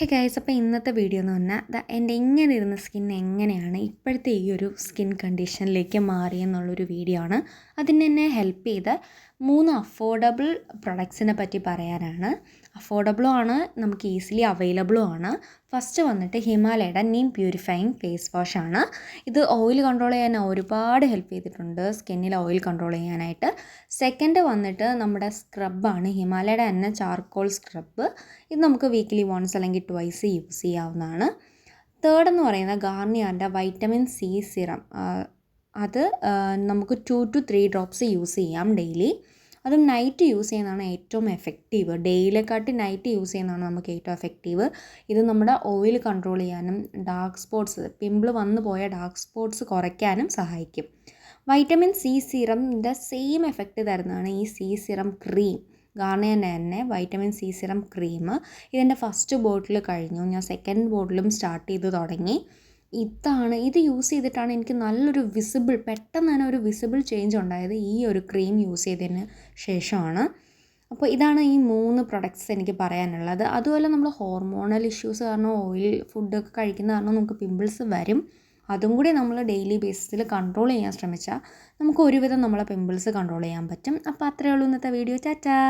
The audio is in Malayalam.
ഹേ ഗൈസ്, അപ്പോൾ ഇന്നത്തെ വീഡിയോ എന്ന് പറഞ്ഞാൽ എൻ്റെ ഇങ്ങനെ ഇരുന്ന സ്കിൻ എങ്ങനെയാണ് ഇപ്പോഴത്തെ ഈ ഒരു സ്കിൻ കണ്ടീഷനിലേക്ക് മാറിയെന്നുള്ളൊരു വീഡിയോ ആണ്. അതിന് എന്നെ ഹെൽപ്പ് ചെയ്ത 3 അഫോർഡബിൾ പ്രൊഡക്ട്സിനെ പറ്റി പറയാനാണ്. അഫോർഡബിളും ആണ്, നമുക്ക് ഈസിലി അവൈലബിളും ആണ്. ഫസ്റ്റ് വന്നിട്ട് ഹിമാലയയുടെ നീം പ്യൂരിഫയിങ് ഫേസ് വാഷാണ്. ഇത് ഓയിൽ കൺട്രോൾ ചെയ്യാൻ ഒരുപാട് ഹെൽപ്പ് ചെയ്തിട്ടുണ്ട്, സ്കിന്നിൽ ഓയിൽ കൺട്രോൾ ചെയ്യാനായിട്ട്. സെക്കൻഡ് വന്നിട്ട് നമ്മുടെ സ്ക്രബാണ്, ഹിമാലയയുടെ തന്നെ ചാർക്കോൾ സ്ക്രബ്. ഇത് നമുക്ക് വീക്ക്ലി വൺസ് അല്ലെങ്കിൽ ട്വൈസ് യൂസ് ചെയ്യാവുന്നതാണ്. തേർഡ് എന്ന് പറയുന്നത് ഗാർണിയറിൻ്റെ വൈറ്റമിൻ സി സിറം. അത് നമുക്ക് 2 to 3 ഡ്രോപ്സ് യൂസ് ചെയ്യാം ഡെയിലി. അതും നൈറ്റ് യൂസ് ചെയ്യുന്നതാണ് ഏറ്റവും എഫക്റ്റീവ്. ഡെയിലിയെക്കാട്ടി നൈറ്റ് യൂസ് ചെയ്യുന്നതാണ് നമുക്ക് ഏറ്റവും എഫക്റ്റീവ്. ഇത് നമ്മുടെ ഓയിൽ കൺട്രോൾ ചെയ്യാനും ഡാർക്ക് സ്പോട്ട്സ്, പിമ്പിൾ വന്നു പോയ ഡാർക്ക് സ്പോട്ട്സ് കുറയ്ക്കാനും സഹായിക്കും. വൈറ്റമിൻ സി സിറമിൻ്റെ സെയിം എഫക്റ്റ് തരുന്നതാണ് ഈ സി സിറം ക്രീം. ഗാർണിയറിൻ്റെ തന്നെ വൈറ്റമിൻ സി സിറം ക്രീം. ഇതെൻ്റെ ഫസ്റ്റ് ബോട്ടിൽ കഴിഞ്ഞു, ഞാൻ സെക്കൻഡ് ബോട്ടിലും സ്റ്റാർട്ട് ചെയ്ത് തുടങ്ങി. ഇത് യൂസ് ചെയ്തിട്ടാണ് എനിക്ക് നല്ലൊരു പെട്ടെന്ന് തന്നെ ഒരു വിസിബിൾ ചേഞ്ച് ഉണ്ടായത് ഈ ഒരു ക്രീം യൂസ് ചെയ്തതിന് ശേഷമാണ്. അപ്പോൾ ഇതാണ് ഈ 3 പ്രൊഡക്ട്സ് എനിക്ക് പറയാനുള്ളത്. അതുപോലെ നമ്മൾ ഹോർമോണൽ ഇഷ്യൂസ് കാരണം ഓയിൽ ഫുഡൊക്കെ കഴിക്കുന്ന കാരണം നമുക്ക് പിമ്പിൾസ് വരും. അതും കൂടി നമ്മൾ ഡെയിലി ബേസിസിൽ കൺട്രോൾ ചെയ്യാൻ ശ്രമിച്ചാൽ നമുക്ക് ഒരുവിധം നമ്മളെ പിമ്പിൾസ് കൺട്രോൾ ചെയ്യാൻ പറ്റും. അപ്പോൾ അത്രയേ ഉള്ളൂ ഇന്നത്തെ വീഡിയോ. ടാറ്റാ.